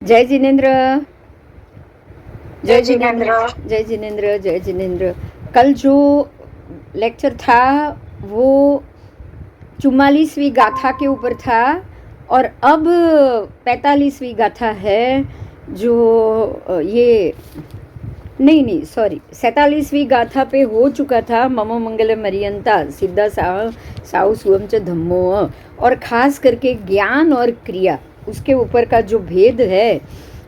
जय जिनेन्द्र। जय जिनेन्द्र। जय जिनेन्द्र। जय जिनेन्द्र। कल जो लेक्चर था वो 44वीं गाथा के ऊपर था और अब 45वीं गाथा है जो ये नहीं सॉरी 47वीं गाथा पे हो चुका था। ममो मंगल मरियंता सिद्धा साउ सुवम च धम्मो। और ख़ास करके ज्ञान और क्रिया उसके ऊपर का जो भेद है,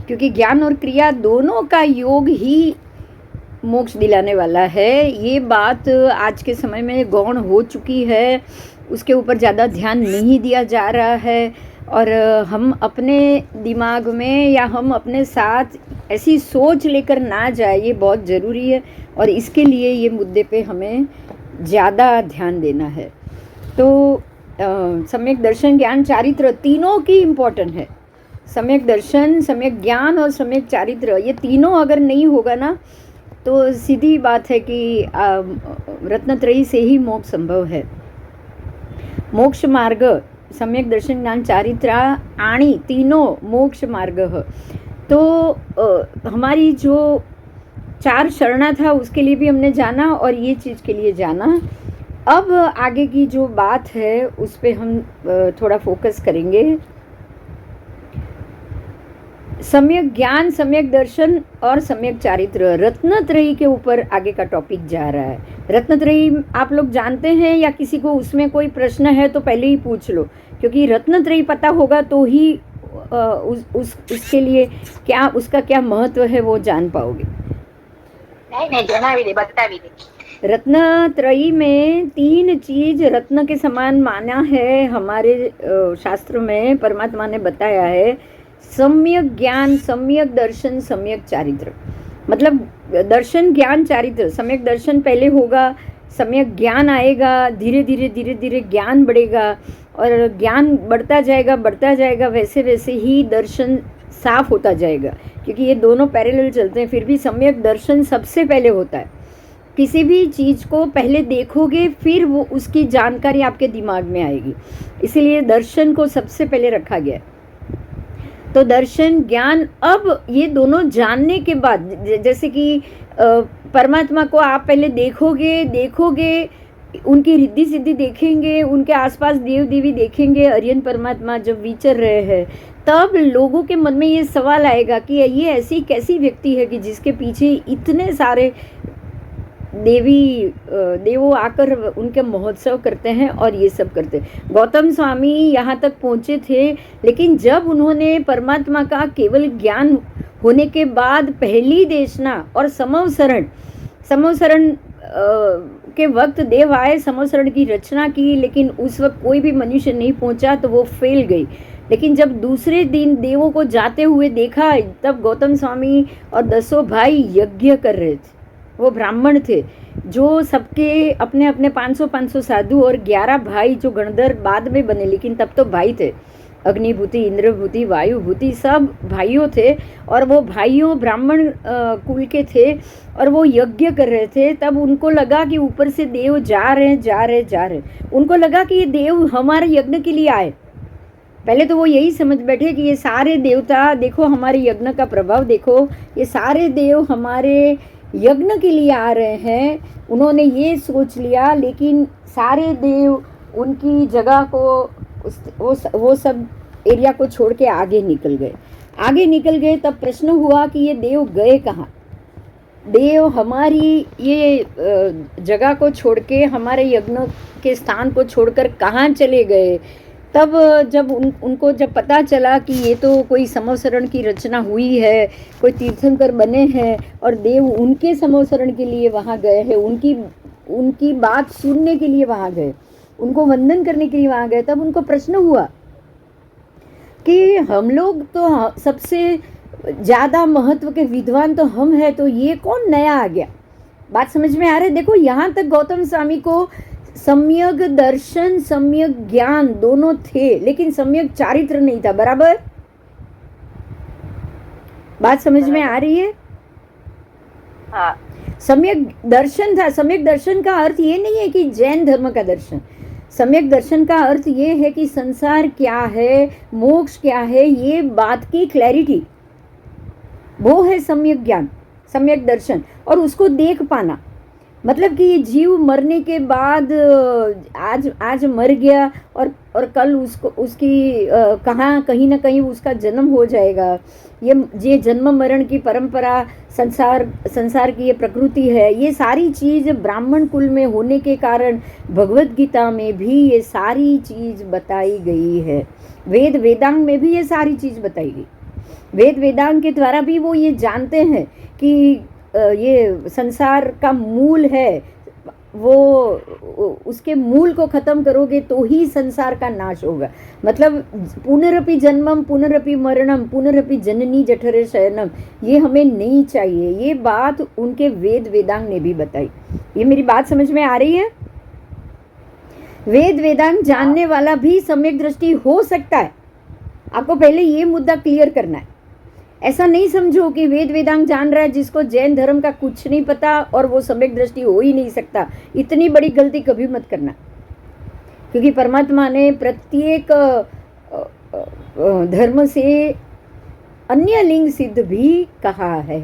क्योंकि ज्ञान और क्रिया दोनों का योग ही मोक्ष दिलाने वाला है। ये बात आज के समय में गौण हो चुकी है, उसके ऊपर ज़्यादा ध्यान नहीं दिया जा रहा है और हम अपने दिमाग में या हम अपने साथ ऐसी सोच लेकर ना जाए, ये बहुत ज़रूरी है और इसके लिए ये मुद्दे पे हमें ज़्यादा ध्यान देना है। तो सम्यक दर्शन, ज्ञान, चारित्र तीनों की इम्पोर्टेंट है। सम्यक दर्शन, सम्यक ज्ञान और सम्यक चारित्र, ये तीनों अगर नहीं होगा ना तो सीधी बात है कि रत्नत्रयी से ही मोक्ष संभव है। मोक्ष मार्ग सम्यक दर्शन, ज्ञान, चारित्र आणि तीनों मोक्ष मार्ग है। तो हमारी जो 4 शरणा था उसके लिए भी हमने जाना और ये चीज़ के लिए जाना। अब आगे की जो बात है उस पे हम थोड़ा फोकस करेंगे। सम्यक ज्ञान, सम्यक दर्शन और सम्यक चारित्र, रत्नत्रयी के ऊपर आगे का टॉपिक जा रहा है। रत्नत्रयी आप लोग जानते हैं या किसी को उसमें कोई प्रश्न है तो पहले ही पूछ लो, क्योंकि रत्नत्रयी पता होगा तो ही उसके लिए क्या, उसका क्या महत्व है वो जान पाओगे। नहीं जनावी दे, बतावी दे। रत्नत्रयी में 3 चीज रत्न के समान माना है हमारे शास्त्र में। परमात्मा ने बताया है सम्यक ज्ञान, सम्यक दर्शन, सम्यक चारित्र। मतलब दर्शन, ज्ञान, चारित्र। सम्यक दर्शन पहले होगा, सम्यक ज्ञान आएगा, धीरे धीरे ज्ञान बढ़ेगा और ज्ञान बढ़ता जाएगा वैसे वैसे ही दर्शन साफ होता जाएगा, क्योंकि ये दोनों पैरेलल चलते हैं। फिर भी सम्यक दर्शन सबसे पहले होता है। किसी भी चीज़ को पहले देखोगे फिर वो उसकी जानकारी आपके दिमाग में आएगी, इसीलिए दर्शन को सबसे पहले रखा गया है। तो दर्शन, ज्ञान, अब ये दोनों जानने के बाद, जैसे कि परमात्मा को आप पहले देखोगे उनकी रिद्धि सिद्धि देखेंगे, उनके आसपास देव देवी देखेंगे, आर्यन परमात्मा जब विचर रहे हैं, तब लोगों के मन में ये सवाल आएगा कि ये ऐसी कैसी व्यक्ति है कि जिसके पीछे इतने सारे देवों आकर उनके महोत्सव करते हैं और ये सब करते हैं। गौतम स्वामी यहाँ तक पहुँचे थे, लेकिन जब उन्होंने परमात्मा का केवल ज्ञान होने के बाद पहली देशना और समवसरण के वक्त देव आए, समवसरण की रचना की, लेकिन उस वक्त कोई भी मनुष्य नहीं पहुँचा तो वो फेल गई। लेकिन जब दूसरे दिन देवों को जाते हुए देखा, तब गौतम स्वामी और 10 भाई यज्ञ कर रहे थे। वो ब्राह्मण थे जो सबके अपने अपने 500 साधु और 11 भाई जो गणधर बाद में बने, लेकिन तब तो भाई थे। अग्निभूति, इंद्रभूति, वायुभूति सब भाइयों थे और वो भाइयों ब्राह्मण कुल के थे और वो यज्ञ कर रहे थे। तब उनको लगा कि ऊपर से देव जा रहे। उनको लगा कि ये देव हमारे यज्ञ के लिए आए। पहले तो वो यही समझ बैठे कि ये सारे देवता देखो, हमारे यज्ञ का प्रभाव देखो, ये सारे देव हमारे यज्ञ के लिए आ रहे हैं। उन्होंने ये सोच लिया, लेकिन सारे देव उनकी जगह को वो सब एरिया को छोड़ के आगे निकल गए। तब प्रश्न हुआ कि ये देव गए कहाँ? देव हमारी ये जगह को छोड़ के, हमारे यज्ञ के स्थान को छोड़कर कहाँ चले गए? तब जब उनको जब पता चला कि ये तो कोई समवसरण की रचना हुई है, कोई तीर्थंकर बने हैं और देव उनके समवसरण के लिए वहाँ गए हैं, उनकी बात सुनने के लिए वहाँ गए, उनको वंदन करने के लिए वहाँ गए, तब उनको प्रश्न हुआ कि हम लोग तो सबसे ज़्यादा महत्व के विद्वान तो हम हैं, तो ये कौन नया आ गया? बात समझ में आ रही है? देखो, यहाँ तक गौतम स्वामी को सम्यक दर्शन, सम्यक ज्ञान दोनों थे, लेकिन सम्यक चारित्र नहीं था। बराबर? बात समझ में आ रही है? हाँ। सम्यक दर्शन था। सम्यक दर्शन का अर्थ ये नहीं है कि जैन धर्म का दर्शन। सम्यक दर्शन का अर्थ ये है कि संसार क्या है, मोक्ष क्या है, ये बात की क्लैरिटी। वो है सम्यक ज्ञान, सम्यक दर्शन, और उसको देख पाना। मतलब कि ये जीव मरने के बाद आज आज मर गया और कल उसको उसकी कहाँ कहीं ना कहीं उसका जन्म हो जाएगा। ये जन्म मरण की परंपरा, संसार की ये प्रकृति है, ये सारी चीज़ ब्राह्मण कुल में होने के कारण भगवत गीता में भी ये सारी चीज़ बताई गई है। वेद वेदांग में भी ये सारी चीज़ बताई गई। वेद वेदांग के द्वारा भी वो ये जानते हैं कि ये संसार का मूल है, वो उसके मूल को खत्म करोगे तो ही संसार का नाश होगा। मतलब पुनरपि जन्मम पुनरपि मरणम पुनरपि जननी जठरे शयनम, ये हमें नहीं चाहिए। ये बात उनके वेद वेदांग ने भी बताई। ये मेरी बात समझ में आ रही है? वेद वेदांग जानने वाला भी सम्यक दृष्टि हो सकता है। आपको पहले ये मुद्दा क्लियर करना है। ऐसा नहीं समझो कि वेद वेदांग जान रहा है जिसको जैन धर्म का कुछ नहीं पता और वो सम्यक दृष्टि हो ही नहीं सकता। इतनी बड़ी गलती कभी मत करना, क्योंकि परमात्मा ने प्रत्येक धर्म से अन्य लिंग सिद्ध भी कहा है।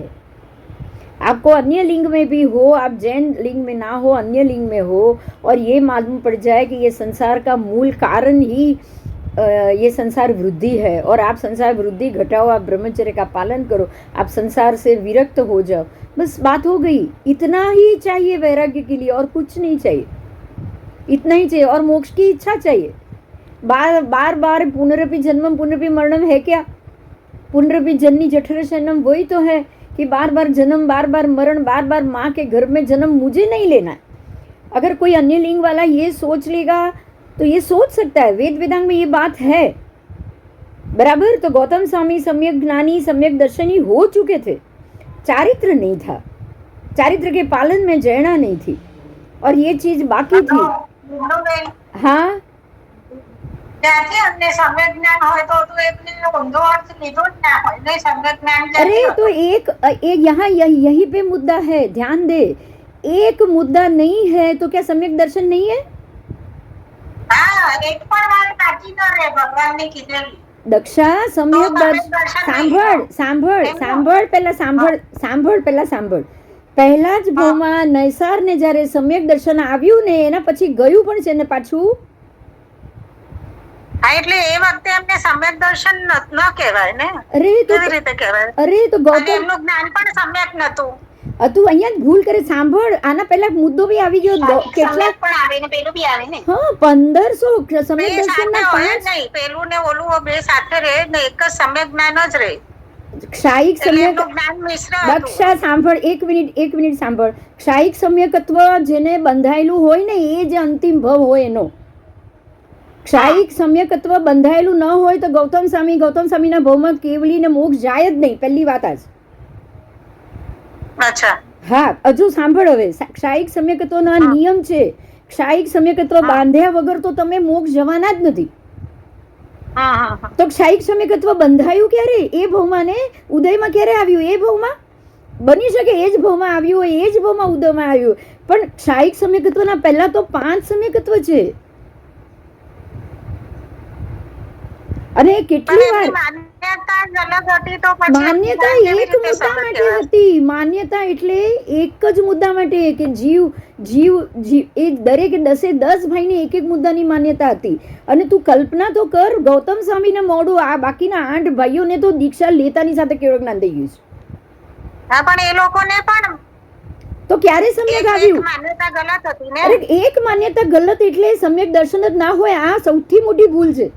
आपको अन्य लिंग में भी हो, आप जैन लिंग में ना हो, अन्य लिंग में हो, और ये मालूम पड़ जाए कि ये संसार का मूल कारण ही ये संसार वृद्धि है, और आप संसार वृद्धि घटाओ, आप ब्रह्मचर्य का पालन करो, आप संसार से विरक्त हो जाओ, बस बात हो गई। इतना ही चाहिए वैराग्य के लिए, और कुछ नहीं चाहिए। इतना ही चाहिए, और मोक्ष की इच्छा चाहिए। बार बार पुनरपि जन्मम पुनरपि मरणम है क्या? पुनरपि जननी जठर शयनम वही तो है कि बार बार जन्म, बार बार मरण, बार बार माँ के गर्भ में जन्म मुझे नहीं लेना है। अगर कोई अन्य लिंग वाला ये सोच लेगा तो ये सोच सकता है, वेद वेदांग में ये बात है बराबर। तो गौतम स्वामी सम्यक ज्ञानी, सम्यक दर्शनी हो चुके थे। चारित्र नहीं था, चारित्र के पालन में जयना नहीं थी, और ये चीज बाकी थी। हाँ, अरे तो एक यहाँ यही पे मुद्दा है, ध्यान दे। एक मुद्दा नहीं है तो क्या सम्यक दर्शन नहीं है? दक्षा सम्यक दर्शन સાંભળ પહેલા જ ભાવમાં નૈસાર ને જ્યારે સમ્યક દર્શન આવ્યું ને એના પછી ગયું પણ છે ને પાછું। એટલે એ વખતે એમને સમ્યક દર્શન ન કહેવાય ને। અરે તો ગૌતમ એમનું જ્ઞાન પણ સમ્યક નતું। તું અહીંયા ભૂલ કરે, સાંભળ, આના પહેલા મુદ્દો બી આવી ગયો। કેટલા પણ આવે ને પેલું બી આવે ને। હા, 1500 સમ્યક દર્શન ના 5 નહીં, પેલું ને ઓલું બે સાથે રહે ને, એક જ સમ્યક જ્ઞાન જ રહે। ક્ષાયિક સમ્યક દક્ષા સાંભળ, એક મિનિટ સાંભળ। ક્ષાયિક સમ્યકત્વ જેને બંધાયેલું હોય ને એ જે અંતિમ ભવ હોય એનો। ક્ષાયિક સમ્યકત્વ બંધાયેલું ન હોય તો ગૌતમ સ્વામીના ભવમાં કેવલી ને મોક્ષ જાય જ નહીં। પહેલી વાત આજ। અચ્છા, હા, હજુ સાંભળ હવે। ક્ષાયિક સમ્યકત્વનો આ નિયમ છે। ક્ષાયિક સમ્યકત્વ બાંધ્યા વગર તો તમે મોક્ષ જવાના જ નથી। તો ક્ષાયિક સમ્યકત્વ બંધાયું ક્યારે? એ ભવમાં ને ઉદયમાં ક્યારે આવ્યું? એ ભવમાં બની શકે એ જ ભવમાં આવ્યું હોય, એ જ ભવમાં ઉદયમાં આવ્યું, પણ ક્ષાયિક સમ્યકત્વના પહેલા તો 5 સમ્યકત્વ છે। અને કેટલી વાર માન્યતા એક મુદ્દા માટે હતી। માન્યતા એટલે એક જ મુદ્દા માટે કે જીવ એ દરેકે 10 ભાઈને એક મુદ્દાની માન્યતા હતી। અને તું કલ્પના તો કર, ગૌતમ સ્વામીને મોડું આ બાકીના 8 ભાઈઓને તો દીક્ષા લેતાની સાથે કેવળ જ્ઞાન થઈ ગયું છે। હા, પણ એ લોકોને પણ તો ક્યારે સમ્યક આવ્યું? માન્યતા ગલત હતી ને। અરે એક માન્યતા ગલત એટલે સમ્યક દર્શન જ ના હોય, આ સૌથી મોટી ભૂલ છે।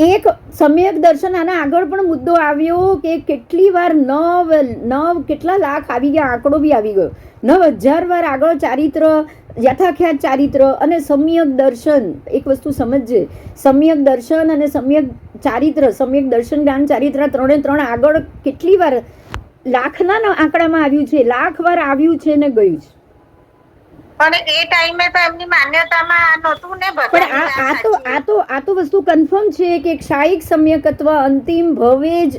એક સમ્યક દર્શન, આના આગળ પણ મુદ્દો આવ્યો કે કેટલી વાર 9 કેટલા લાખ આવી ગયા, આંકડો બી આવી ગયો, 9000 વાર આગળ ચારિત્ર, યથાખ્યાત ચારિત્ર અને સમ્યક દર્શન। એક વસ્તુ સમજજે, સમ્યક દર્શન અને સમ્યક ચારિત્ર, સમ્યક દર્શન જ્ઞાન ચારિત્ર 3 આગળ કેટલી વાર લાખના આંકડામાં આવ્યું છે, લાખ વાર આવ્યું છે ને ગયું છે। પણ એ ટાઈમે તો એમની માન્યતામાં નહોતું ને। પણ આ તો વસ્તુ કન્ફર્મ છે કે ક્ષાયિક સમ્યકત્વ અંતિમ ભવે જ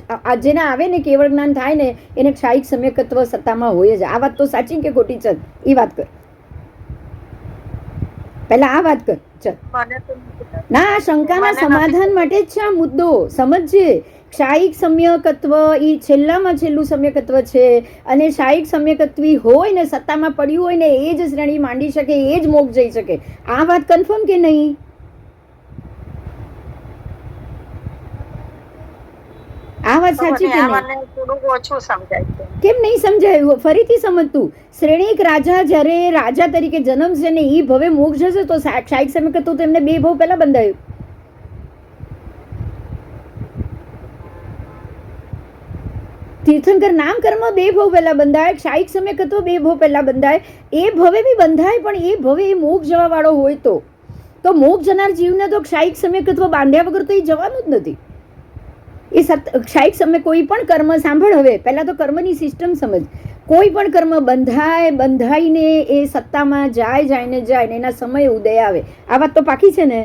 જેના આવે ને કેવળ જ્ઞાન થાય ને એને ક્ષાયિક સમ્યકત્વ સત્તામાં હોય જ। આ વાત તો સાચી કે ખોટી? ચલ એ વાત કર, પહેલા આ વાત કર। ચલ ના, આ શંકાના સમાધાન માટે જ છે આ મુદ્દો। સમજજે ક્ષાયિક સમ્યકત્વ એ છેલ્લામાં છેલ્લું સમ્યકત્વ છે, અને ક્ષાયિક સમ્યકત્વી હોય ને સત્તામાં પડ્યું હોય ને એ જ શ્રેણી માંડી શકે, એ જ મોક્ષ જઈ શકે. આ વાત કન્ફર્મ કે નહીં? આ વાત સાચી કે નહીં? મને થોડું ઓછું સમજાય છે. કેમ નહીં સમજાયું? ફરીથી સમજતું. શ્રેણીક રાજા જ્યારે રાજા તરીકે જન્મશે ને એ ભવે મોક્ષ જશે તો ક્ષાયિક સમ્યકત્વ તો એમને 2 ભવ પહેલા બંધાયું. તીર્થંકર નામ કર્મ 2 ભવ પહેલા બંધાય, ક્ષાયિક સમ્યકત્વ 2 ભવ પહેલા બંધાય. એ ભવે બી બંધાય, પણ એ ભવે એ મોક્ષ જવા વાળો હોય તો મોક્ષ જનાર જીવને તો ક્ષાયિક સમ્યકત્વ બાંધ્યા વગર તો એ જવાનું જ નથી. એ ક્ષાયિક સમય કોઈ પણ કર્મ સાંભળ. હવે પહેલા તો કર્મની સિસ્ટમ સમજ. કોઈ પણ કર્મ બંધાઈને એ સત્તામાં જાય ને એના સમય ઉદય આવે. આ વાત તો પાકી છે ને?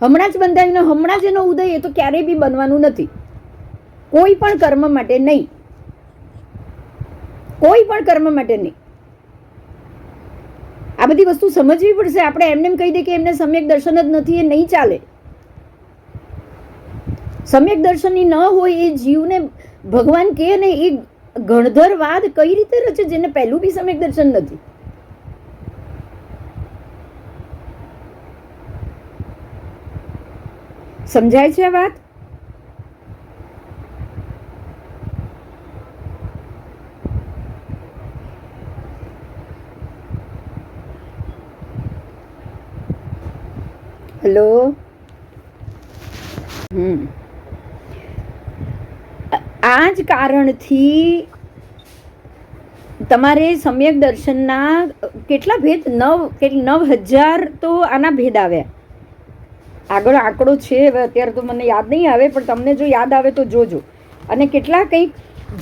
હમણાં જ બંધાઈને હમણાં જ એનો ઉદય, એ તો ક્યારેય બી બનવાનું નથી. કોઈ પણ કર્મ માટે નહીં, કોઈ પણ કર્મ માટે નહીં. આ બધી વસ્તુ સમજવી પડશે. આપણે એમને કહી દઈએ કે એમને સમ્યક દર્શન જ નથી, એ નહીં ચાલે. સમ્યક દર્શનની ન હોય એ જીવને ભગવાન કહે ને એ ગણધરવાદ કઈ રીતે રચે જેને પહેલું બી સમ્યક દર્શન નથી? સમજાય છે આ વાત? હેલો. આ જ કારણથી તમારે સમ્યક દર્શનના કેટલા ભેદ? 9,000 તો આના ભેદ આવ્યા. આગળ આંકડો છે, હવે અત્યારે તો મને યાદ નહીં આવે, પણ તમને જો યાદ આવે તો જોજો. અને કેટલા કંઈક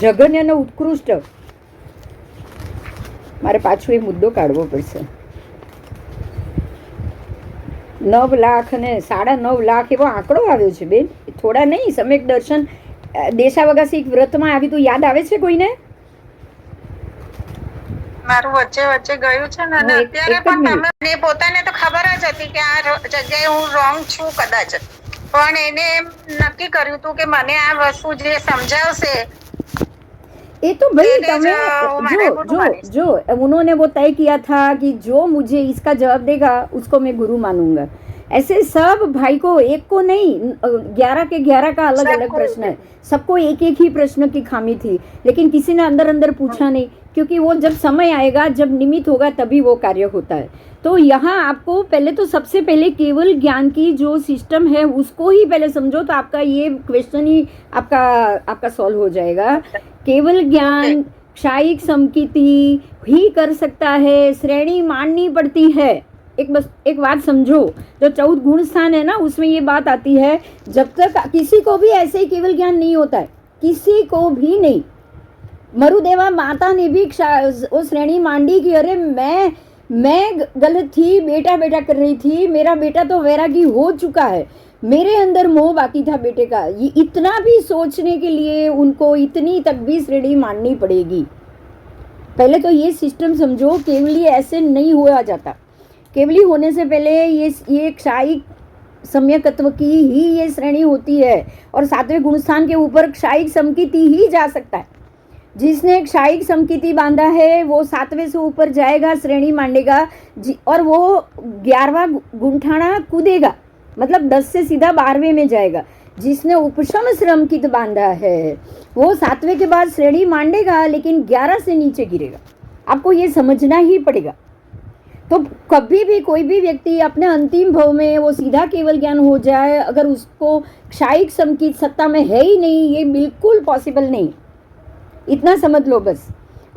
જઘન્ય અને ઉત્કૃષ્ટ. મારે પાછો એ મુદ્દો કાઢવો પડશે. 9 લાખ અને 9.5 લાખ એવો આંકડો આવ્યો છે બેન, થોડા નહીં. સમ્યક દર્શન દેશાવકાશી વ્રતમાં આવી તો યાદ આવે છે કોઈને? મારું વચ્ચે ગયું છે ને, અને અત્યારે પણ તમને પોતાને તો ખબર જ હતી કે આ જગ્યાએ હું રોંગ છું કદાચ, પણ એને એમ નક્કી કર્યું હતું કે મને આ વસ્તુ જે સમજાવશે ये तो भाई तमें जो उन्होंने वो तय किया था कि जो मुझे इसका जवाब देगा उसको मैं गुरु मानूंगा. ऐसे सब भाई को, एक को नहीं, 11 के 11 का अलग अलग प्रश्न है. सबको एक एक ही प्रश्न की खामी थी, लेकिन किसी ने अंदर अंदर पूछा नहीं, क्योंकि वो जब समय आएगा, जब निमित्त होगा तभी वो कार्य होता है. तो यहाँ आपको पहले तो सबसे पहले केवल ज्ञान की जो सिस्टम है उसको ही पहले समझो, तो आपका ये क्वेश्चन ही आपका सॉल्व हो जाएगा. केवल ज्ञान क्षायिक समकिति ही कर सकता है, श्रेणी माननी पड़ती है. एक बात समझो, जो 14 गुण स्थान है ना, उसमें ये बात आती है, जब तक किसी को भी ऐसे ही केवल ज्ञान नहीं होता है, किसी को भी नहीं. मरुदेवा माता ने भी वो श्रेणी मांडी कि अरे मैं गलत थी, बेटा कर रही थी, मेरा बेटा तो वैरागी हो चुका है, मेरे अंदर मोह बाकी था बेटे का. ये इतना भी सोचने के लिए उनको इतनी तक भी श्रेणी माननी पड़ेगी. पहले तो ये सिस्टम समझो, केवली ऐसे नहीं हुआ जाता. केवली होने से पहले ये क्षायिक सम्यकत्व की ही ये श्रेणी होती है, और 7वें गुणस्थान के ऊपर क्षायिक समकिति ही जा सकता है. जिसने क्षायिक समकिति बांधा है वो 7वें से ऊपर जाएगा, श्रेणी मांडेगा, और वो 11वां गुंठाना कूदेगा, मतलब 10 से सीधा 12वें में जाएगा. जिसने उपशम श्रमकित बांधा है वो 7वें के बाद श्रेणी मांडेगा, लेकिन 11 से नीचे गिरेगा. आपको ये समझना ही पड़ेगा. तो कभी भी कोई भी व्यक्ति अपने अंतिम भाव में वो सीधा केवल ज्ञान हो जाए, अगर उसको क्षायिक समकित सत्ता में है ही नहीं, ये बिल्कुल पॉसिबल नहीं. इतना समझ लो बस.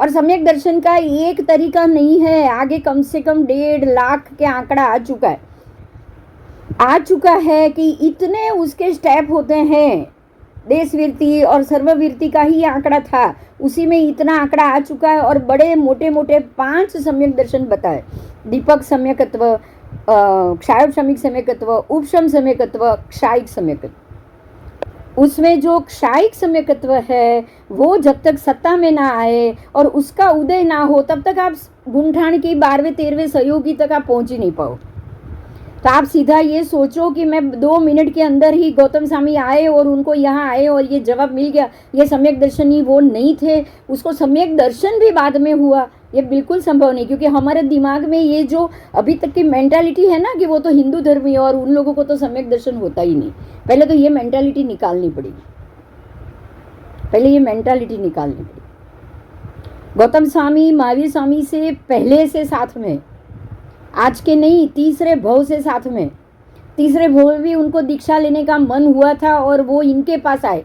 और सम्यक दर्शन का एक तरीका नहीं है, आगे कम से कम 1.5 लाख के आंकड़ा आ चुका है कि इतने उसके स्टेप होते हैं. देशवीरती और सर्ववीरती का ही आंकड़ा था, उसी में इतना आंकड़ा आ चुका है. और बड़े मोटे 5 सम्यक दर्शन बताए: दीपक सम्यकत्व, क्षायोपशमिक सम्यकत्व, उपशम सम्यकत्व, क्षायिक सम्यकत्व. उसमें जो क्षायिक सम्यकत्व है वो जब तक सत्ता में ना आए और उसका उदय ना हो, तब तक आप गुंठान की 12वें 13वें सहयोगी तक आप पहुंच ही नहीं पाओ. तो आप सीधा ये सोचो कि मैं 2 मिनट के अंदर ही गौतम स्वामी आए और उनको यहाँ आए और ये जवाब मिल गया, ये सम्यक दर्शनी वो नहीं थे, उसको सम्यक दर्शन भी बाद में हुआ, ये बिल्कुल संभव नहीं। क्योंकि हमारे दिमाग में ये जो अभी तक की मेंटालिटी है ना कि वो तो हिंदू धर्म है और उन लोगों को तो सम्यक दर्शन होता ही नहीं, पहले तो ये मेंटालिटी निकालनी पड़ेगी, पहले ये मेंटालिटी निकालनी पड़ेगी। गौतम स्वामी महावीर स्वामी से पहले से साथ में, आज के नहीं, तीसरे भव से साथ में, तीसरे भव में भी उनको दीक्षा लेने का मन हुआ था और वो इनके पास आए।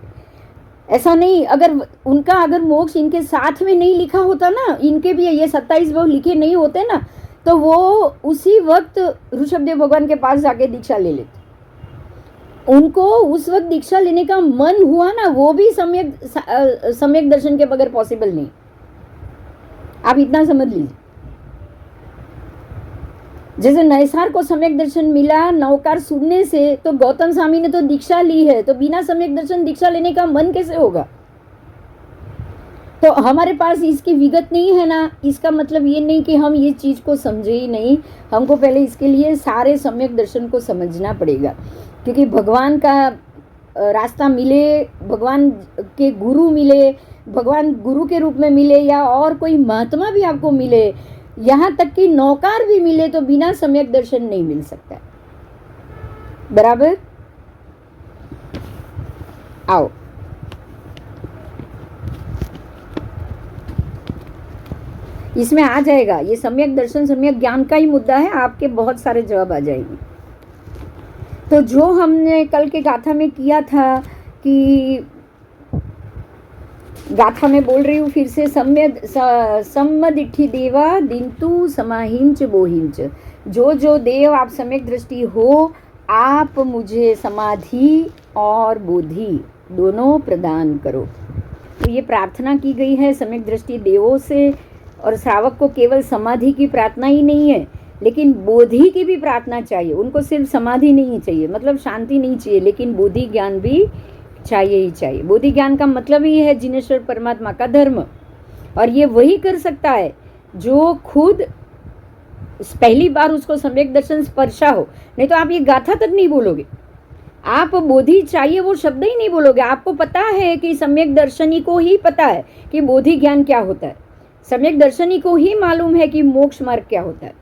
ऐसा नहीं, अगर अगर मोक्ष इनके साथ में नहीं लिखा होता ना, इनके भी ये 27 भव लिखे नहीं होते ना, तो वो उसी वक्त ऋषभदेव भगवान के पास जाके दीक्षा ले लेते। उनको उस वक्त दीक्षा लेने का मन हुआ ना, वो भी सम्यक दर्शन के बगैर पॉसिबल नहीं। आप इतना समझ लीजिए। जैसे नैसार को सम्यक दर्शन मिला नवकार सुनने से, तो गौतम स्वामी ने तो दीक्षा ली है, तो बिना सम्यक दर्शन दीक्षा लेने का मन कैसे होगा? तो हमारे पास इसकी विगत नहीं है ना, इसका मतलब ये नहीं कि हम ये चीज़ को समझे ही नहीं, हमको पहले इसके लिए सारे सम्यक दर्शन को समझना पड़ेगा। क्योंकि भगवान का रास्ता मिले, भगवान के गुरु मिले, भगवान गुरु के रूप में मिले या और कोई महात्मा भी आपको मिले, यहाँ तक कि नौकार भी मिले, तो बिना सम्यक दर्शन नहीं मिल सकता। बराबर? आओ, इसमें आ जाएगा, ये सम्यक दर्शन सम्यक ज्ञान का ही मुद्दा है, आपके बहुत सारे जवाब आ जाएंगे। तो जो हमने कल के गाथा में किया था कि गाथा में बोल रही हूँ फिर से, सम्मदिट्ठी देवा दिंतु समाहिंच बोहिंच, जो जो देव आप सम्यक दृष्टि हो, आप मुझे समाधि और बोधि दोनों प्रदान करो। तो ये प्रार्थना की गई है सम्यक दृष्टि देवों से, और श्रावक को केवल समाधि की प्रार्थना ही नहीं है, लेकिन बोधि की भी प्रार्थना चाहिए। उनको सिर्फ समाधि नहीं चाहिए, मतलब शांति नहीं चाहिए, लेकिन बोधि ज्ञान भी चाहिए ही चाहिए। बोधि ज्ञान का मतलब ही है जिनेश्वर परमात्मा का धर्म, और ये वही कर सकता है जो खुद पहली बार उसको सम्यक दर्शन स्पर्शा हो। नहीं तो आप ये गाथा तक नहीं बोलोगे, आप बोधि चाहिए वो शब्द ही नहीं बोलोगे। आपको पता है कि सम्यक दर्शनी को ही पता है कि बोधि ज्ञान क्या होता है, सम्यक दर्शनी को ही मालूम है कि मोक्ष मार्ग क्या होता है।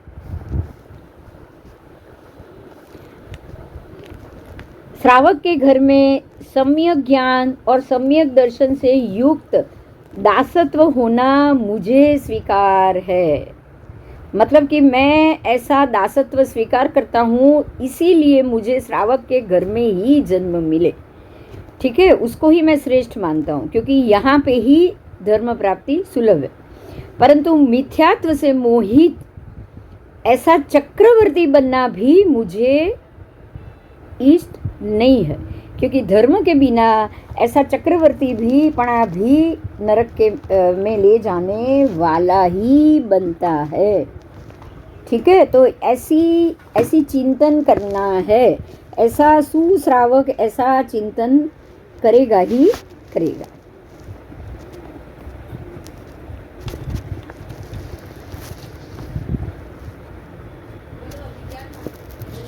श्रावक के घर में सम्यक ज्ञान और सम्यक दर्शन से युक्त दासत्व होना मुझे स्वीकार है। मतलब कि मैं ऐसा दासत्व स्वीकार करता हूँ, इसीलिए मुझे श्रावक के घर में ही जन्म मिले। ठीक है, उसको ही मैं श्रेष्ठ मानता हूँ, क्योंकि यहाँ पे ही धर्म प्राप्ति सुलभ है। परंतु मिथ्यात्व से मोहित ऐसा चक्रवर्ती बनना भी मुझे इष्ट नहीं है, क्योंकि धर्म के बिना ऐसा चक्रवर्ती भी पणा भी नरक के में ले जाने वाला ही बनता है। ठीक है, तो ऐसी चिंतन करना है, ऐसा सुश्रावक ऐसा चिंतन करेगा ही करेगा।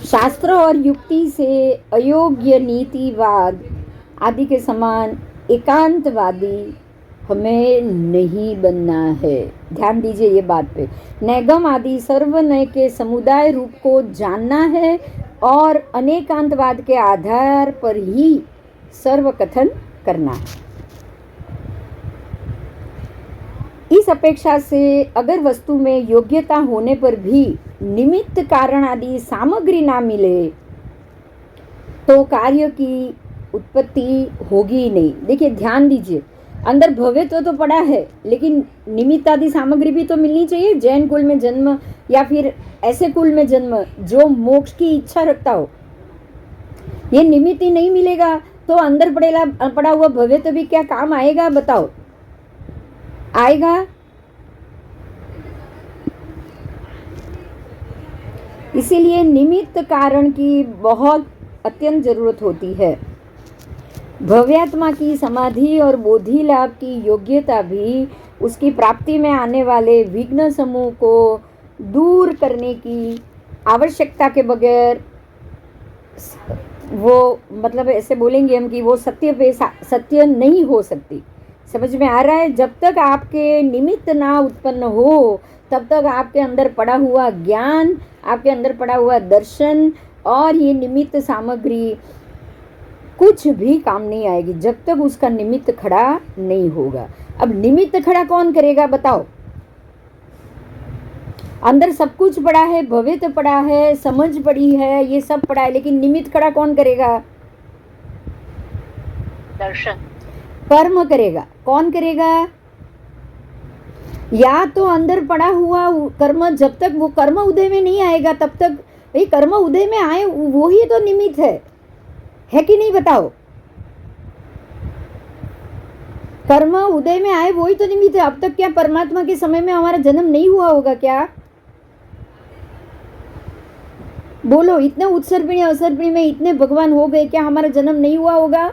शास्त्र और युक्ति से अयोग्य नीतिवाद आदि के समान एकांतवादी हमें नहीं बनना है। ध्यान दीजिए ये बात पे। नैगम आदि सर्वनय के समुदाय रूप को जानना है और अनेकांतवाद के आधार पर ही सर्वकथन करना है। इस अपेक्षा से अगर वस्तु में योग्यता होने पर भी निमित्त कारण आदि सामग्री ना मिले तो कार्य की उत्पत्ति होगी ही नहीं। देखिए ध्यान दीजिए, अंदर भव्यत्व तो पड़ा है, लेकिन निमित्त आदि सामग्री भी तो मिलनी चाहिए। जैन कुल में जन्म या फिर ऐसे कुल में जन्म जो मोक्ष की इच्छा रखता हो, ये निमित्त ही नहीं मिलेगा तो अंदर पड़ा हुआ भव्यत्व भी क्या काम आएगा? बताओ, आएगा? इसीलिए निमित्त कारण की बहुत अत्यंत जरूरत होती है। भव्यात्मा की समाधि और बोधि लाभ की योग्यता भी उसकी प्राप्ति में आने वाले विघ्न समूह को दूर करने की आवश्यकता के बगैर वो मतलब ऐसे बोलेंगे हम कि वो सत्य पे सत्य नहीं हो सकती। समझ में आ रहा है? जब तक आपके निमित्त ना उत्पन्न हो तब तक आपके अंदर पड़ा हुआ ज्ञान, आपके अंदर पड़ा हुआ दर्शन और ये निमित्त सामग्री कुछ भी काम नहीं आएगी जब तक उसका निमित्त खड़ा नहीं होगा। अब निमित्त खड़ा कौन करेगा बताओ? अंदर सब कुछ पड़ा है, भविष्य पड़ा है, समझ पड़ी है, ये सब पड़ा है, लेकिन निमित्त खड़ा कौन करेगा? दर्शन, कर्म करेगा। कौन करेगा? या तो अंदर पड़ा हुआ कर्म, जब तक वो कर्म उदय में नहीं आएगा तब तक, भाई कर्म उदय में आए वो ही तो निमित्त है कि नहीं बताओ? कर्म उदय में आए वही तो निमित्त है। अब तक क्या परमात्मा के समय में हमारा जन्म नहीं हुआ होगा क्या? बोलो, इतने उत्सर्पिणी असर्पिणी में इतने भगवान हो गए, क्या हमारा जन्म नहीं हुआ होगा?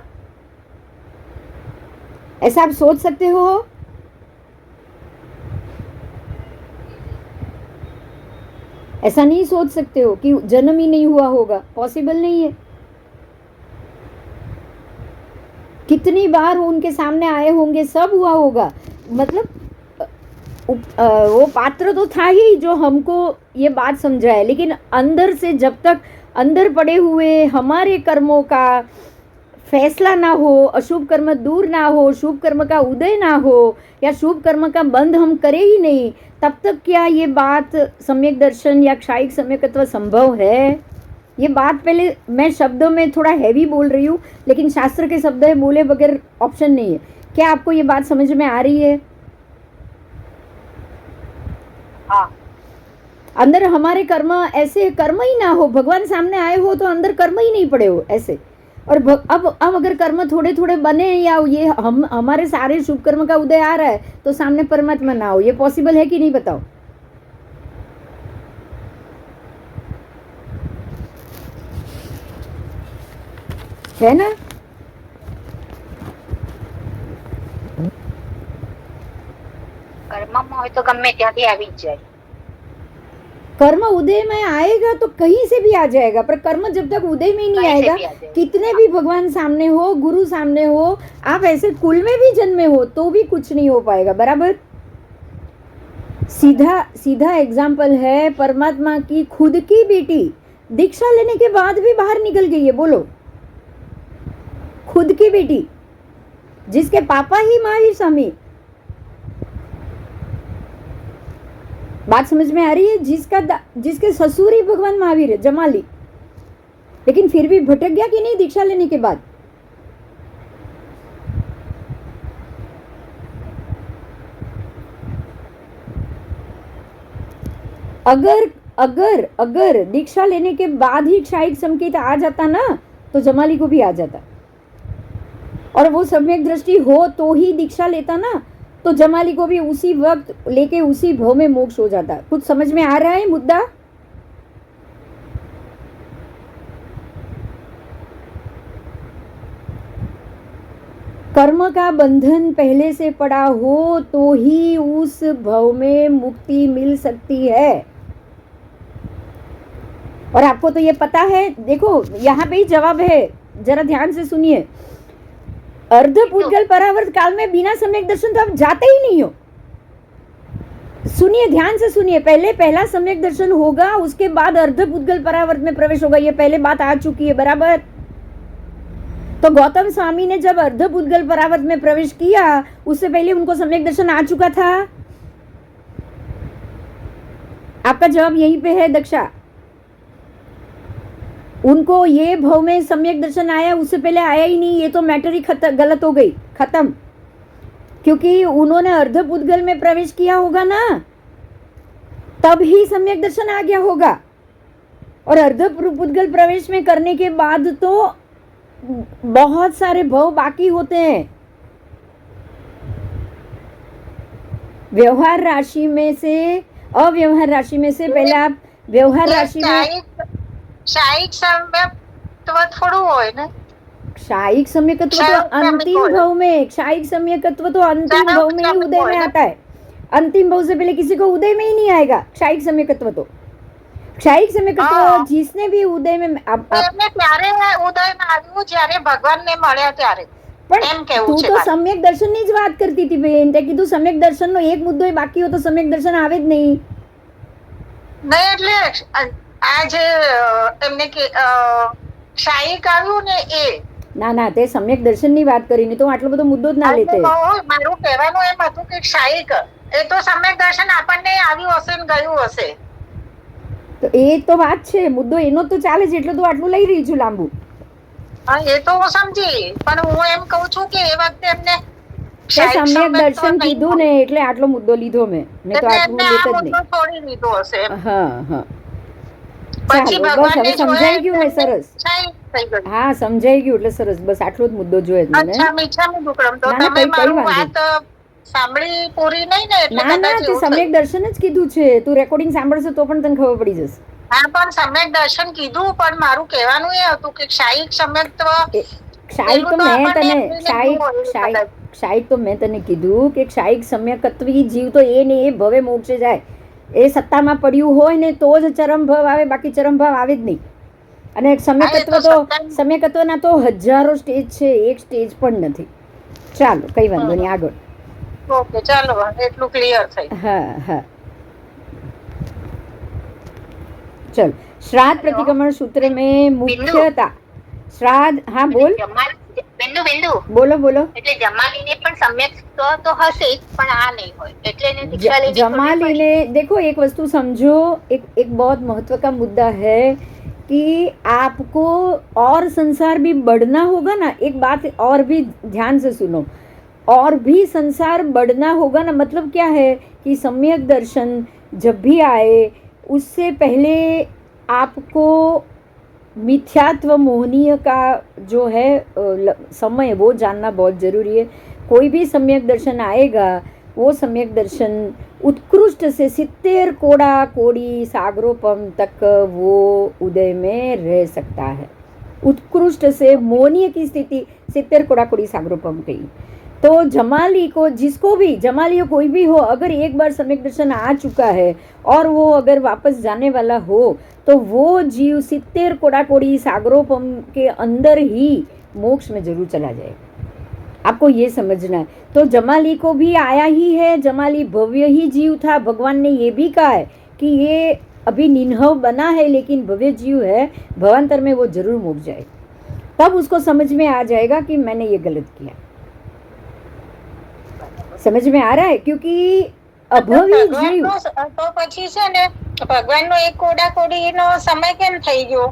ऐसा आप सोच सकते हो? ऐसा नहीं सोच सकते हो कि जन्म ही नहीं हुआ होगा, पॉसिबल नहीं है। कितनी बार वो उनके सामने आए होंगे, सब हुआ होगा। मतलब वो पात्र तो था ही जो हमको ये बात समझाए, लेकिन अंदर से जब तक अंदर पड़े हुए हमारे कर्मों का फैसला ना हो, अशुभ कर्म दूर ना हो, शुभ कर्म का उदय ना हो, या शुभ कर्म का बंध हम करें ही नहीं, तब तक क्या ये बात सम्यक दर्शन या क्षायिक सम्यकत्व संभव है? ये बात पहले मैं शब्दों में थोड़ा हैवी बोल रही हूँ, लेकिन शास्त्र के शब्द है, बोले बगैर ऑप्शन नहीं है। क्या आपको ये बात समझ में आ रही है? हाँ। अंदर हमारे कर्म ऐसे कर्म ही ना हो, भगवान सामने आए हो तो अंदर कर्म ही नहीं पड़े हो ऐसे। और अब अगर कर्म थोड़े थोड़े बने या ये हमारे सारे शुभ कर्म का उदय आ रहा है तो सामने परमात्मा ना हो, ये पॉसिबल है कि नहीं बताओ? है ना? કર્મમાં હોય તો ગમે ત્યાંથી આવી જ જાય। कर्म उदय में आएगा तो कहीं से भी आ जाएगा, पर कर्म जब तक उदय में ही नहीं आएगा, कितने भी भगवान सामने हो, गुरु सामने हो, आप ऐसे कुल में भी जन्मे हो तो भी कुछ नहीं हो पाएगा। बराबर? सीधा सीधा एग्जाम्पल है, परमात्मा की खुद की बेटी दीक्षा लेने के बाद भी बाहर निकल गई है। बोलो, खुद की बेटी जिसके पापा ही महावीर स्वामी, बात समझ में आ रही है? जिसके ससुर ही भगवान महावीर है, जमाली, लेकिन फिर भी भटक गया कि नहीं दीक्षा लेने के बाद? अगर अगर अगर दीक्षा लेने के बाद ही क्षायिक संकेत आ जाता ना तो जमाली को भी आ जाता, और वो सम्यक दृष्टि हो तो ही दीक्षा लेता ना तो जमाली को भी उसी वक्त लेके उसी भव में मोक्ष हो जाता। कुछ समझ में आ रहा है मुद्दा? कर्म का बंधन पहले से पड़ा हो तो ही उस भव में मुक्ति मिल सकती है। और आपको तो ये पता है, देखो यहाँ पे ही जवाब है, जरा ध्यान से सुनिए। अर्ध पुद्गल परावर्त काल में बिना सम्यक दर्शन तो आप जाते ही नहीं हो। सुनिए, ध्यान से सुनिए, पहला सम्यक दर्शन होगा, उसके बाद अर्ध पुद्गल परावर्त में प्रवेश होगा। ये पहले बात आ चुकी है। बराबर? तो गौतम स्वामी ने जब अर्ध पुद्गल परावर्त में प्रवेश किया, उससे पहले उनको सम्यक दर्शन आ चुका था। आपका जवाब यहीं पे है दक्षा। उनको ये भव में सम्यक दर्शन आया, उससे पहले आया ही नहीं। ये तो मैटर ही गलत हो गई, खत्म। क्योंकि उन्होंने अर्ध पुद्गल में प्रवेश किया होगा ना, तब ही सम्यक दर्शन आ गया होगा। और अर्ध पुद्गल प्रवेश में करने के बाद तो बहुत सारे भव बाकी होते हैं। व्यवहार राशि में से अव्यवहार राशि में से पहले आप व्यवहार राशि में क्षायिक सम्यकत्व थोड़ू होय ने। क्षायिक सम्यकत्व तो अंतिम भव में, क्षायिक सम्यकत्व तो अंतिम भव में ही उदय में आता है। अंतिम भव से पहले किसी को उदय में ही नहीं आएगा क्षायिक सम्यकत्व तो। क्षायिक सम्यक હા. તત્વ जिसने भी उदय में એમને ત્યારે ઉદયમાં આવ્યું જ્યારે ભગવાનને મળ્યા ત્યારે પણ એમ કેવું તું છે તો મારું. સમ્યક દર્શનની જ વાત કરતી હતી બેન. તે કીધું સમ્યક દર્શનનો એક મુદ્દો બાકી હોય તો સમ્યક દર્શન આવે જ નહીં. નહીં એટલે આ જે એમને ક્ષાયિક આવ્યું ને એ ના ના, તે સમ્યક દર્શનની વાત કરીને તો આટલો બધો મુદ્દો જ ના લેતે. મારું કહેવાનું એમ હતું કે ક્ષાયિક એ તો સમ્યક દર્શન આપણને આવ્યું હશે ને ગયું હશે. તો એ તો વાત છે, મુદ્દો એનો તો ચાલે છે એટલે તો આટલું લઈ રહી છું લાંબુ. હા એ તો હું સમજી, પણ હું એમ કહું છું કે એ વખતે એમને સમ્યક દર્શન કીધું ને એટલે આટલો મુદ્દો લીધો મેં, નહીં તો આટલું લેત જ નહીં. છોડી દીધો હશે. હા હા, પછી ચાલો બસ હવે સમજાઈ ગયું ને. સરસ, હા સમજાઈ ગયું એટલે સરસ. બસ આટલો જ મુદ્દો જોઈએ મને. અચ્છા મીઠામી દુકડમ, તો ના, ના, તમે કઈ મારું વાંધો વાત સાંભળી પૂરી નહીં ને એટલે ના ના, કદાચ તે એવું સમ્યક થયું. દર્શન જ કીધું છે. તું રેકોર્ડિંગ સાંભળશે તો પણ તને ખબર પડી જશે. હા પણ સમ્યક દર્શન કીધું, પણ મારું કહેવાનું એ હતું કે ક્ષાયિક સમ્યક્ત્વ ક્ષાયિક તો મેં તને ક્ષાયિક તો મેં તને કીધું કે ક્ષાયિક સમ્યકત્વી જીવ તો એ ને એ ભવે મોક્ષે જાય. એ સત્તામાં પડ્યું હોય ને તો જ ચરમ ભાવ આવે, બાકી ચરમ ભાવ આવે જ નહીં. અને સમ્યકત્વ તો સમ્યકત્વના તો હજારો સ્ટેજ છે, એક સ્ટેજ પણ નથી. ચાલો કઈ વાંધો નહીં, આગળ. ઓકે ચાલો, એટલું ક્લિયર થઈ. હા હા, चल. श्राद्ध प्रतिक्रमण सूत्र में मुख्यता श्राद्ध. हाँ बोल. બિંદુ બોલો બોલો. એટલે જમાલીને પણ સમ્યક તો હશે જ, પણ આ નહીં હોય એટલે એને દીક્ષા લેવી પડે. जमालीने देखो एक वस्तु समझो, एक बहुत महत्व का मुद्दा है कि आपको और संसार भी बढ़ना होगा ना. एक बात और भी ध्यान से सुनो, और भी संसार बढ़ना होगा ना. मतलब क्या है कि सम्यक दर्शन जब भी आए उससे पहले आपको मिथ्यात्व मोहनीय का जो है समय वो जानना बहुत ज़रूरी है. कोई भी सम्यक दर्शन आएगा वो सम्यक दर्शन उत्कृष्ट से 70 कोड़ा कोड़ी सागरोपम तक वो उदय में रह सकता है. उत्कृष्ट से मोहनीय की स्थिति 70 कोड़ा कोड़ी सागरोपम कही. तो जमाली को, जिसको भी जमाली हो कोई भी हो, अगर एक बार सम्यक दर्शन आ चुका है और वो अगर वापस जाने वाला हो तो वो जीव 70 कोड़ा कोड़ी सागरोपम के अंदर ही मोक्ष में जरूर चला जाएगा. आपको ये समझना है. तो जमाली को भी आया ही है. जमाली भव्य ही जीव था. भगवान ने ये भी कहा है कि ये अभी निन्हव बना है लेकिन भव्य जीव है, भवांतर में वो जरूर मोक्ष जाएगा. तब उसको समझ में आ जाएगा कि मैंने ये गलत किया. समझ में आ रहा है? क्योंकि અભવી જીવ તો પછી છે ને ભગવાનનો એક કોડા કોડીનો સમય કેમ થઈ ગયો?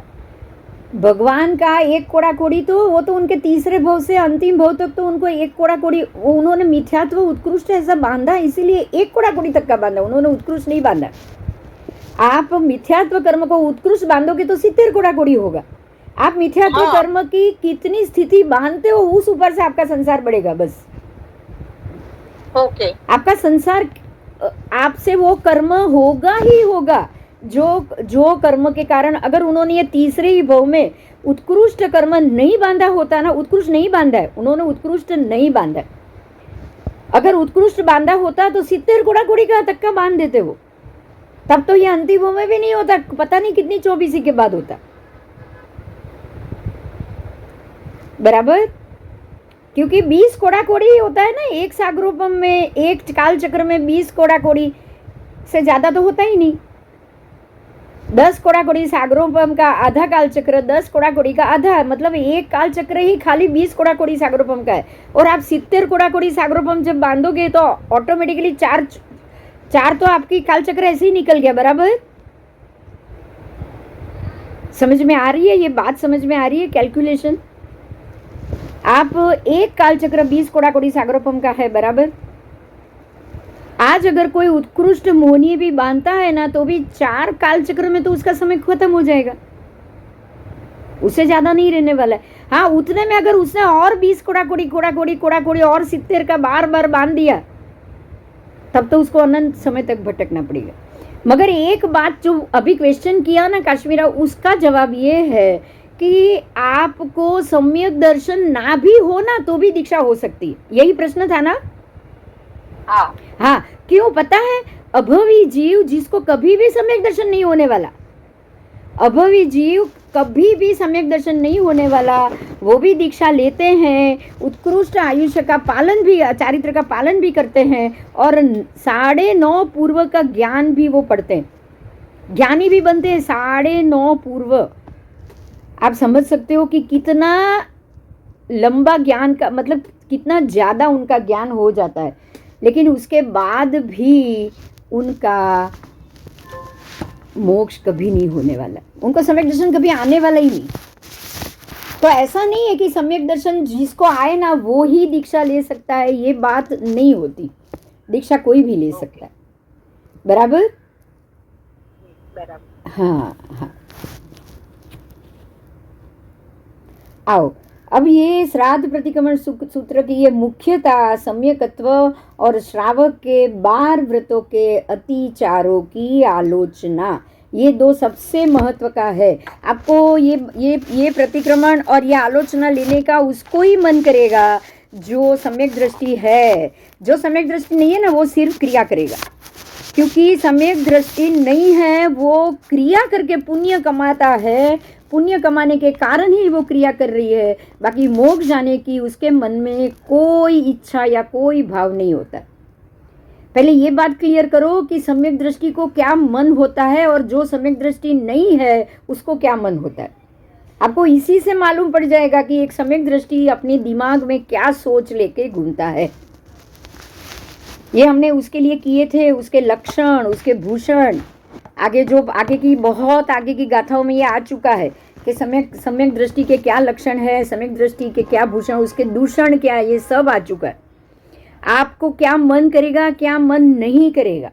भगवान का एक कोड़ा कोड़ी तो वो तो उनके तीसरे भव से अंतिम भव तक तो उनको एक कोड़ा कोड़ी, उन्होंने मिथ्यात्व उत्कृष्ट ऐसा बांधा, इसीलिए एक कोड़ा कोड़ी तक का बांधा. उन्होंने उत्कृष्ट नहीं बांधा. आप मिथ्यात्व कर्म को उत्कृष्ट बांधोगे तो 70 कोड़ा कोड़ी होगा. आप मिथ्यात्व कर्म की कितनी स्थिति बांधते हो उस ऊपर से आपका संसार बढ़ेगा. बस ओके. आपका संसार, आपसे वो कर्म होगा ही होगा जो कर्म के कारण, अगर उन्होंने ये तीसरे ही भव में उत्कृष्ट कर्म नहीं बांधा होता ना, उत्कृष्ट नहीं बांधा है उन्होंने, उत्कृष्ट नहीं बांधा है. अगर उत्कृष्ट बांधा होता तो 70 कोड़ा कोड़ी का तक का बांध देते वो. तब तो ये अंतिम भव में भी नहीं होता, पता नहीं कितनी 24 के बाद होता. बराबर? क्योंकि 20 कोड़ा कोड़ी ही होता है ना एक सागरोपम में. एक काल चक्र में 20 कोड़ा कोड़ी से ज़्यादा तो होता ही नहीं. 10 कोड़ा कोड़ी सागरोपम का आधा काल चक्र, 10 कोड़ा कोड़ी का आधा, मतलब एक काल चक्र ही खाली 20 कोड़ा कोड़ी सागरोपम का है. और आप 70 कोड़ा कोड़ी सागरोपम जब बांधोगे तो ऑटोमेटिकली चार तो आपकी काल चक्र ऐसे ही निकल गया. बराबर? समझ में आ रही है ये बात? समझ में आ रही है कैलकुलेशन? आप एक काल चक्र 20 कोड़ा कोड़ी सागरोपम का है. बराबर? आज अगर कोई उत्कृष्ट मोहनीय भी बांधता है ना तो भी 4 काल चक्र में तो उसका समय खत्म हो जाएगा, उससे ज्यादा नहीं रहने वाला है. हाँ, उतने में अगर उसने और 20 कोड़ा कोड़ी और 70 का बार बार बांध दिया तब तो उसको अनंत समय तक भटकना पड़ेगा. मगर एक बात जो अभी क्वेश्चन किया ना काश्मीरा, उसका जवाब ये है कि आपको सम्यक दर्शन ना भी हो ना तो भी दीक्षा हो सकती है. यही प्रश्न था ना? हाँ. क्यों पता है? अभवी जीव जिसको कभी भी सम्यक दर्शन नहीं होने वाला, अभवी जीव कभी भी सम्यक दर्शन नहीं होने वाला, वो भी दीक्षा लेते हैं, उत्कृष्ट आयुष्य का पालन भी, चारित्र का पालन भी करते हैं और 9.5 पूर्व का ज्ञान भी वो पढ़ते हैं, ज्ञानी भी बनते हैं 9.5 पूर्व। आप समझ सकते हो कि कितना लंबा ज्ञान का मतलब कितना ज़्यादा उनका ज्ञान हो जाता है, लेकिन उसके बाद भी उनका मोक्ष कभी नहीं होने वाला, उनका सम्यक दर्शन कभी आने वाला ही नहीं। तो ऐसा नहीं है कि सम्यक दर्शन जिसको आए ना वो ही दीक्षा ले सकता है, ये बात नहीं होती। दीक्षा कोई भी ले सकता है, बराबर। हाँ हाँ, आओ अब ये श्राद्ध प्रतिक्रमण सूत्र की ये मुख्यता सम्यकत्व और श्रावक के 12 व्रतों के अतिचारों की आलोचना, ये 2 सबसे महत्व का है। आपको ये प्रतिक्रमण और ये आलोचना लेने का उसको ही मन करेगा जो सम्यक दृष्टि है। जो सम्यक दृष्टि नहीं है ना वो सिर्फ क्रिया करेगा, क्योंकि सम्यक दृष्टि नहीं है वो क्रिया करके पुण्य कमाता है, पुण्य कमाने के कारण ही वो क्रिया कर रही है, बाकी मोक्ष जाने की उसके मन में कोई इच्छा या कोई भाव नहीं होता। पहले ये बात क्लियर करो कि सम्यक दृष्टि को क्या मन होता है और जो सम्यक दृष्टि नहीं है उसको क्या मन होता है। आपको इसी से मालूम पड़ जाएगा कि एक सम्यक दृष्टि अपने दिमाग में क्या सोच लेके घूमता है। ये हमने उसके लिए किए थे, उसके लक्षण, उसके भूषण, आगे की बहुत आगे की गाथाओं में ये आ चुका है कि सम्यक दृष्टि के क्या लक्षण है, सम्यक दृष्टि के क्या भूषण, उसके दूषण क्या है, ये सब आ चुका है। आपको क्या मन करेगा क्या मन नहीं करेगा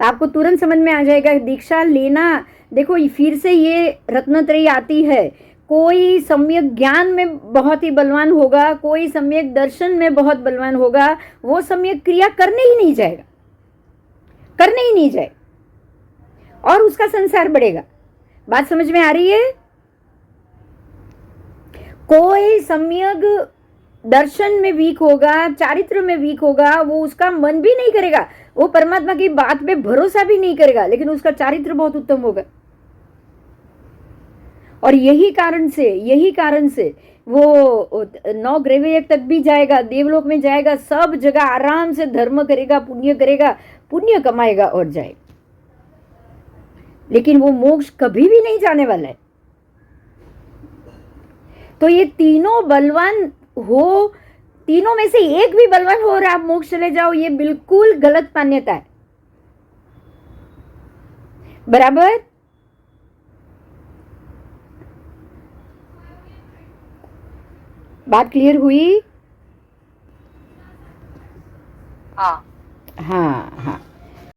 आपको तुरंत समझ में आ जाएगा। दीक्षा लेना, देखो फिर से ये रत्नत्रयी आती है, कोई सम्यक ज्ञान में बहुत ही बलवान होगा, कोई सम्यक दर्शन में बहुत बलवान होगा, वो सम्यक क्रिया करने ही नहीं जाएगा और उसका संसार बढ़ेगा। बात समझ में आ रही है? कोई सम्यक दर्शन में वीक होगा, चारित्र में वीक होगा, वो उसका मन भी नहीं करेगा, वो परमात्मा की बात पे भरोसा भी नहीं करेगा, लेकिन उसका चारित्र बहुत उत्तम होगा। और यही कारण से वो 9 ग्रेवयज्ञ तक भी जाएगा, देवलोक में जाएगा, सब जगह आराम से धर्म करेगा, पुण्य कमाएगा और जाएगा, लेकिन वो मोक्ष कभी भी नहीं जाने वाला है। तो ये तीनों बलवान हो, तीनों में से एक भी बलवान हो और आप मोक्ष चले जाओ, ये बिल्कुल गलत मान्यता है, बराबर। बात क्लियर हुई? हाँ हाँ हाँ।